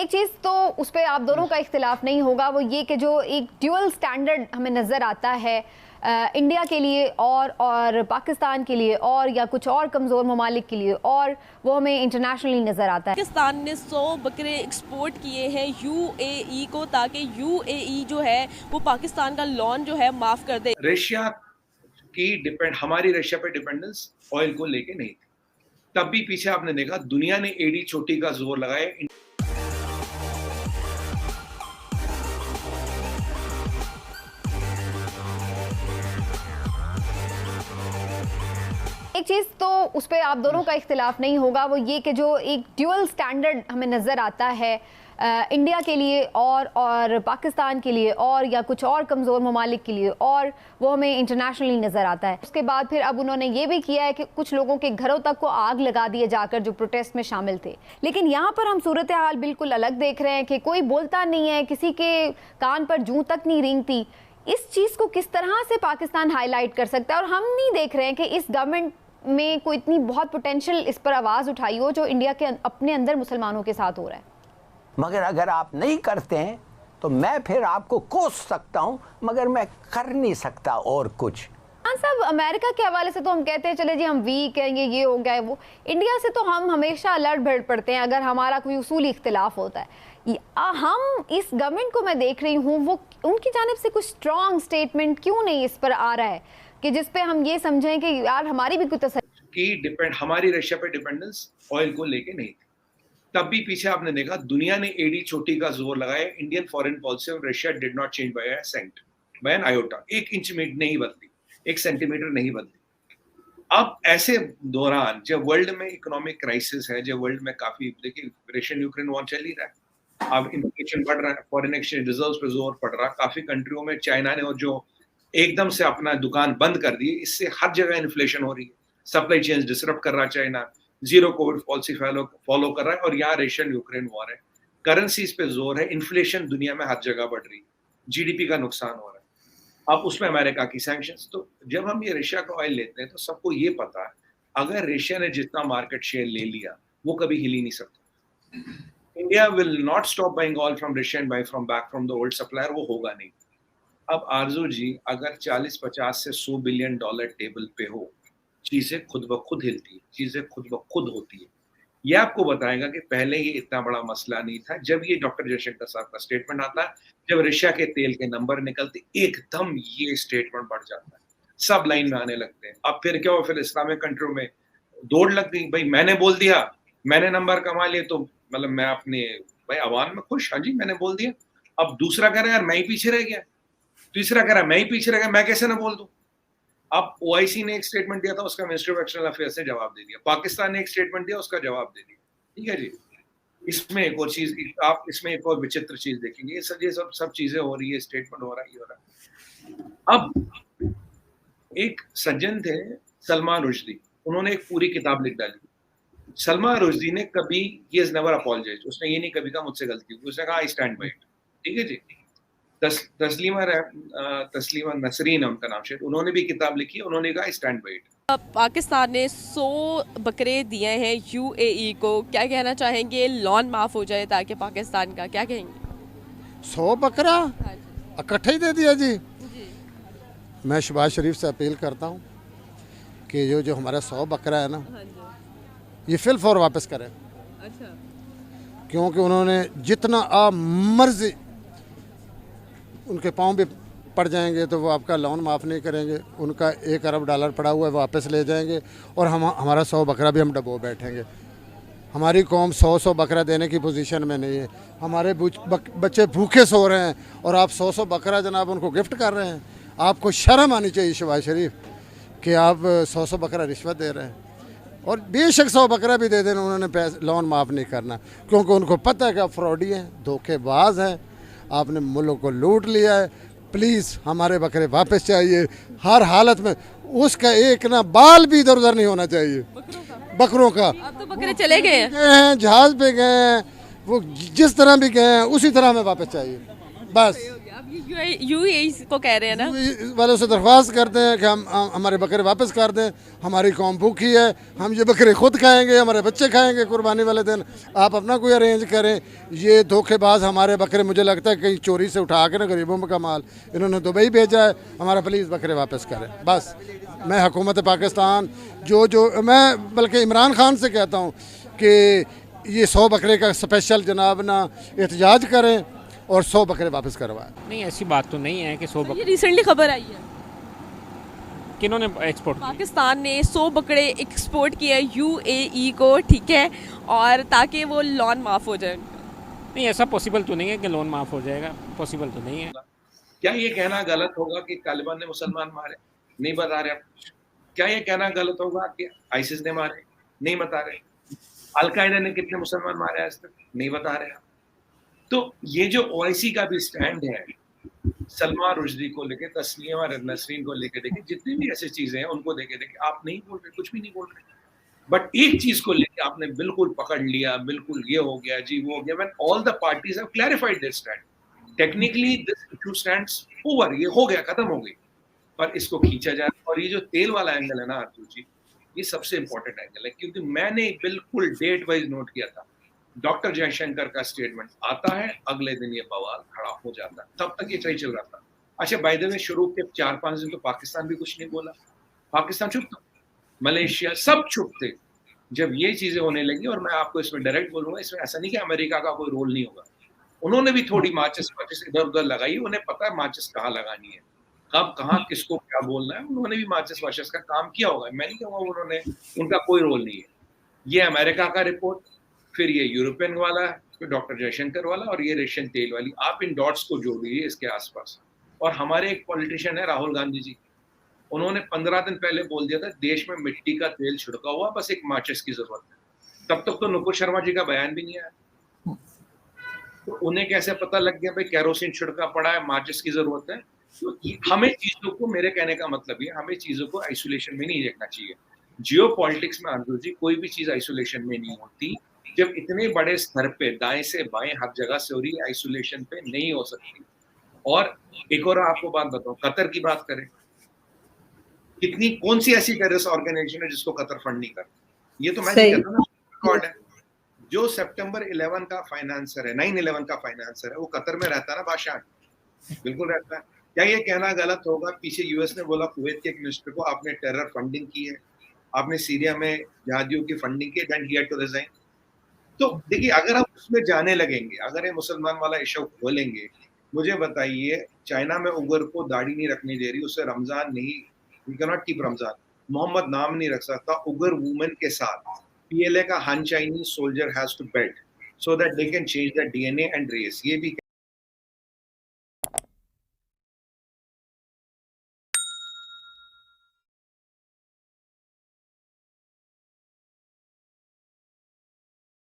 एक चीज़ तो उस पर आप दोनों का इख्तिलाफ नहीं होगा, वो ये कि जो एक ड्यूअल स्टैंडर्ड हमें नज़र आता है इंडिया के लिए और पाकिस्तान के लिए और या कुछ और कमज़ोर ममालिक के लिए, और वो हमें इंटरनेशनली नज़र आता है। पाकिस्तान ने 100 बकरे एक्सपोर्ट किए हैं यूएई को, ताकि यूएई जो है वो पाकिस्तान का लोन जो है माफ़ कर दे। रशिया की हमारी रशिया पे डिपेंडेंस ऑयल को लेके नहीं थी, तब भी पीछे आपने देखा दुनिया ने एड़ी चोटी का जोर लगाया। एक चीज़ तो उस पर आप दोनों का इख्तिलाफ नहीं होगा, वो ये कि जो एक ड्यूअल स्टैंडर्ड हमें नज़र आता है इंडिया के लिए और पाकिस्तान के लिए और या कुछ और कमज़ोर ममालिक के लिए, और वो हमें इंटरनेशनली नज़र आता है। उसके बाद फिर अब उन्होंने ये भी किया है कि कुछ लोगों के घरों तक को आग लगा दिए जाकर जो प्रोटेस्ट में शामिल थे। लेकिन यहाँ पर हम सूरत हाल बिल्कुल अलग देख रहे हैं कि कोई बोलता नहीं है, किसी के कान पर जूं तक नहीं रेंगती। इस चीज़ को किस तरह से पाकिस्तान हाईलाइट कर सकता है? और हम नहीं देख रहे हैं कि इस गवर्नमेंट में कोई इतनी बहुत पोटेंशियल इस पर आवाज़ उठाई हो जो इंडिया के अपने अंदर मुसलमानों के साथ हो रहा है। मगर अगर आप नहीं करते हैं तो मैं फिर आपको कोस सकता हूं, मगर मैं कर नहीं सकता और कुछ। हाँ साहब, अमेरिका के हवाले से तो हम कहते हैं चले जी हम वीक हैं, ये हो गया है वो। इंडिया से तो हम हमेशा अलर्ट बर्ड पड़ते हैं अगर हमारा कोई उसूली इख्तिलाफ होता है। हम इस गवर्नमेंट को मैं देख रही हूँ, वो उनकी जानिब से कुछ स्ट्रॉन्ग स्टेटमेंट क्यों नहीं इस पर आ रहा है कि जिस पे हम ये समझें कि यार हमारी भी कुछ हमारी रशिया पे डिपेंडेंस ऑयल को लेके नहीं थी, तब भी पीछे आपने देखा दुनिया ने एड़ी चोटी का जोर लगाया। इंडियन फॉरेन पॉलिसी और Russia did not change by a cent, by an iota. 1 inch में नहीं बदली, 1 सेंटीमीटर नहीं बदली। अब ऐसे दौरान जब वर्ल्ड में इकोनॉमिक क्राइसिस है, जब वर्ल्ड में काफी, देखिए रशियन यूक्रेन वॉर चल ही रहा है, अब इन्फ्लेशन बढ़ रहा है, फॉरेन एक्सचेंज रिजर्व्स पे जोर पड़ रहा है काफी कंट्रियों में। चाइना ने और जो एकदम से अपना दुकान बंद कर दी, इससे हर जगह इन्फ्लेशन हो रही है, सप्लाई चेन्स डिसरप्ट कर रहा है China, zero Covid policy follow कर रहा है, और यहाँ रशियन यूक्रेन वॉर है, करेंसीज पे जोर है, इन्फ्लेशन दुनिया में हर जगह बढ़ रही है, जीडीपी का नुकसान हो रहा है। अब उसमें अमेरिका की सैंक्शंस। तो जब हम ये रशिया का ऑयल लेते हैं तो सबको ये पता है अगर रशिया ने जितना मार्केट शेयर ले लिया वो कभी हिल ही नहीं सकता। India will not stop buying oil from Russia and buy from back from the old supplier, वो होगा नहीं। अब आरजू जी, अगर 40-50 से $100 बिलियन टेबल पे हो, चीजें खुद ब खुद हिलती है, चीजें खुद ब खुद होती है। ये आपको बताएगा कि पहले ये इतना बड़ा मसला नहीं था। जब ये डॉक्टर जयशंकर साहब का स्टेटमेंट आता है, जब रशिया के तेल के नंबर निकलते, एकदम ये स्टेटमेंट बढ़ जाता है, सब लाइन में आने लगते हैं। अब फिर क्या हो, फिर इस्लामिक कंट्रियों में दौड़ लग गई, भाई मैंने बोल दिया, मैंने नंबर कमा लिए, तो मतलब मैं अपने भाई अवाम में खुश, हाँ जी मैंने बोल दिया। अब दूसरा कह रहा है यार मैं ही पीछे रह गया, तीसरा कह रहा है मैं ही पीछे रह गया, मैं कैसे ना बोल दूं। अब ओआईसी ने एक स्टेटमेंट दिया था, उसका मिनिस्ट्री ऑफ एक्सटर्नल अफेयर्स ने जवाब दे दिया, पाकिस्तान ने एक स्टेटमेंट दिया, उसका जवाब दे दिया। ठीक है जी। इसमें एक और चीज, आप इसमें एक और विचित्र चीज देखेंगे, ये सब चीजें हो रही है, स्टेटमेंट हो रहा है, ये हो रहा है। अब एक सज्जन थे सलमान रुश्दी, उन्होंने एक पूरी किताब लिख डाली। सलमान रुश्दी ने कभी, ही हैज नेवर अपॉलोजाइज्ड, उसने ये नहीं कभी कहा मुझसे गलती हुई, उसने कहा आई स्टैंड बाय इट। ठीक है जी। तस्लीमा नसरीन उनका नाम, शायद उन्होंने भी किताब लिखी है, उन्होंने कहा स्टैंड बाय इट। पाकिस्तान ने 100 बकरे दिए हैं यूएई को, क्या कहना चाहेंगे? लोन माफ हो जाए ताकि पाकिस्तान का, क्या कहेंगे? 100 बकरा इकट्ठा ही दे दिया जी। मैं शहबाज शरीफ से अपील करता हूँ कि जो हमारा 100 बकरा है ना, ये फिल फॉर वापस करें। अच्छा। क्योंकि उन्होंने जितना मर्जी उनके पाँव भी पड़ जाएंगे तो वो आपका लोन माफ़ नहीं करेंगे। उनका $1 अरब पड़ा हुआ है, वापस ले जाएंगे, और हमारा 100 बकरा भी हम डबो बैठेंगे। हमारी कौम 100 बकरा देने की पोजीशन में नहीं है। हमारे बच्चे भूखे सो रहे हैं और आप 100 बकरा जनाब उनको गिफ्ट कर रहे हैं। आपको शर्म आनी चाहिए शहबाज शरीफ कि आप 100 बकरा रिश्वत दे रहे हैं। और बेशक 100 बकरा भी दे देना, उन्होंने लोन माफ़ नहीं करना, क्योंकि उनको पता है कि आप फ्रॉडी हैं, धोखेबाज हैं, आपने मुल्क को लूट लिया है। प्लीज़ हमारे बकरे वापस चाहिए हर हालत में। उसका एक ना बाल भी इधर उधर नहीं होना चाहिए बकरों का। अब तो बकरे चले गए हैं, जहाज़ पे गए हैं, वो जिस तरह भी गए हैं उसी तरह हमें वापस चाहिए। बस अब ये यूएई को कह रहे हैं ना, UAE वालों से दरख्वास्त करते हैं कि हम हमारे बकरे वापस कर दें, हमारी कौम भूखी है, हम ये बकरे खुद खाएंगे, हमारे बच्चे खाएंगे कुर्बानी वाले दिन, आप अपना कोई अरेंज करें। ये धोखेबाज हमारे बकरे, मुझे लगता है कहीं चोरी से उठा के ना गरीबों का माल इन्होंने दुबई भेजा है, हमारा प्लीज़ बकरे वापस करें। बस मैं हुकूमत पाकिस्तान मैं बल्कि इमरान खान से कहता हूँ कि ये 100 बकरे का स्पेशल जनाब ना एहतजाज करें और 100 बकरे वापस करवाएं। नहीं, ऐसी बात तो नहीं है कि 100 ये रिसेंटली खबर आई है किन्होंने एक्सपोर्ट किए? पाकिस्तान ने 100 बकरे एक्सपोर्ट किए यूएई को, ठीक है, और ताकि वो लोन माफ़ हो जाए उनका। नहीं, ऐसा पॉसिबल तो नहीं है कि लोन माफ़ हो जाएगा, पॉसिबल तो नहीं है। क्या ये कहना गलत होगा कि तालिबान ने मुसलमान मारे? नहीं बता रहे आप कुछ। क्या ये कहना गलत होगा कि आईसिस ने मारे? नहीं बता रहे। अलकायदा ने कितने मुसलमान मारे आज तक? नहीं बता रहे आप। तो ये जो ओआईसी का भी स्टैंड है, सलमा रुश्दी को लेके, तस्लीमा नसरीन को लेके देखे, जितनी भी ऐसी चीजें हैं उनको देखे आप नहीं बोल रहे, कुछ भी नहीं बोल रहे। बट एक चीज को लेके आपने बिल्कुल पकड़ लिया, बिल्कुल ये हो गया जी, वो हो गया। When all the parties have clarified their stand, technically this issue stands over, ये हो गया, खत्म हो गई, पर इसको खींचा जाए। और ये जो तेल वाला एंगल है ना अर्जुन जी, ये सबसे इंपॉर्टेंट एंगल है, क्योंकि मैंने बिल्कुल डेट वाइज नोट किया था। डॉक्टर जयशंकर का स्टेटमेंट आता है, अगले दिन ये बवाल खड़ा हो जाता है, तब तक ये सही चल रहा था। अच्छा, बाय द वे, शुरू के 4-5 दिन तो पाकिस्तान भी कुछ नहीं बोला, पाकिस्तान चुप था, मलेशिया सब चुप थे। जब ये चीजें होने लगी, और मैं आपको इसमें डायरेक्ट बोलूंगा, इसमें ऐसा नहीं कि अमेरिका का कोई रोल नहीं होगा, उन्होंने भी थोड़ी माचिस इधर उधर लगाई, उन्हें पता है माचिस कहाँ लगानी है, कब कहाँ किसको क्या बोलना है, उन्होंने भी माचिस वाचिस का काम किया होगा। मैं नहीं कहूँगा उन्होंने, उनका कोई रोल नहीं है। ये अमेरिका का रिपोर्ट, फिर ये यूरोपियन वाला, फिर डॉक्टर जयशंकर वाला, और ये रेशम तेल वाली, आप इन डॉट्स को जोड़िए इसके आसपास। और हमारे एक पॉलिटिशियन है राहुल गांधी जी, उन्होंने 15 दिन पहले बोल दिया था देश में मिट्टी का तेल छिड़का हुआ, बस एक माचिस की जरूरत है। तब तक तो नुपुर शर्मा जी का बयान भी नहीं आया, तो उन्हें कैसे पता लग गया भाई केरोसिन छिड़का पड़ा है, माचिस की जरूरत है? तो हमें चीजों को, मेरे कहने का मतलब ये, हमें चीजों को आइसोलेशन में नहीं देखना चाहिए। जियो पॉलिटिक्स में अर्जुन जी कोई भी चीज आइसोलेशन में नहीं होती। जब इतने बड़े स्तर पे दाएं से बाएं हर जगह से हो रही है, आइसोलेशन पे नहीं हो सकती। और एक और आपको बात बताऊं, कतर की बात करें, कितनी, कौन सी ऐसी टेररिस्ट ऑर्गेनाइजेशन है जिसको कतर फंड नहीं करता? ये तो मैं नहीं कहता ना, रिकॉर्ड है। जो सितंबर 11 का फाइनेंसर है, 9/11 का फाइनेंसर है, वो कतर में रहता है ना, बादशाह, बिल्कुल रहता है। क्या ये कहना गलत होगा? पीछे यूएस ने बोला कुवैत के एक मिनिस्टर को, आपने टेरर फंडिंग की है, आपने सीरिया में जिहादियों की फंडिंग की, then he had to resign. तो देखिए, अगर हम उसमें जाने लगेंगे, अगर ये मुसलमान वाला इशू खोलेंगे, मुझे बताइए, चाइना में उगर को दाढ़ी नहीं रखनी दे रही, उसे रमजान नहीं, we can not keep Ramzan, Mohammad नाम नहीं रख सकता उगर वुमेन के साथ। पीएलए का Han Chinese soldier has to belt so that they can change their DNA and race, ये भी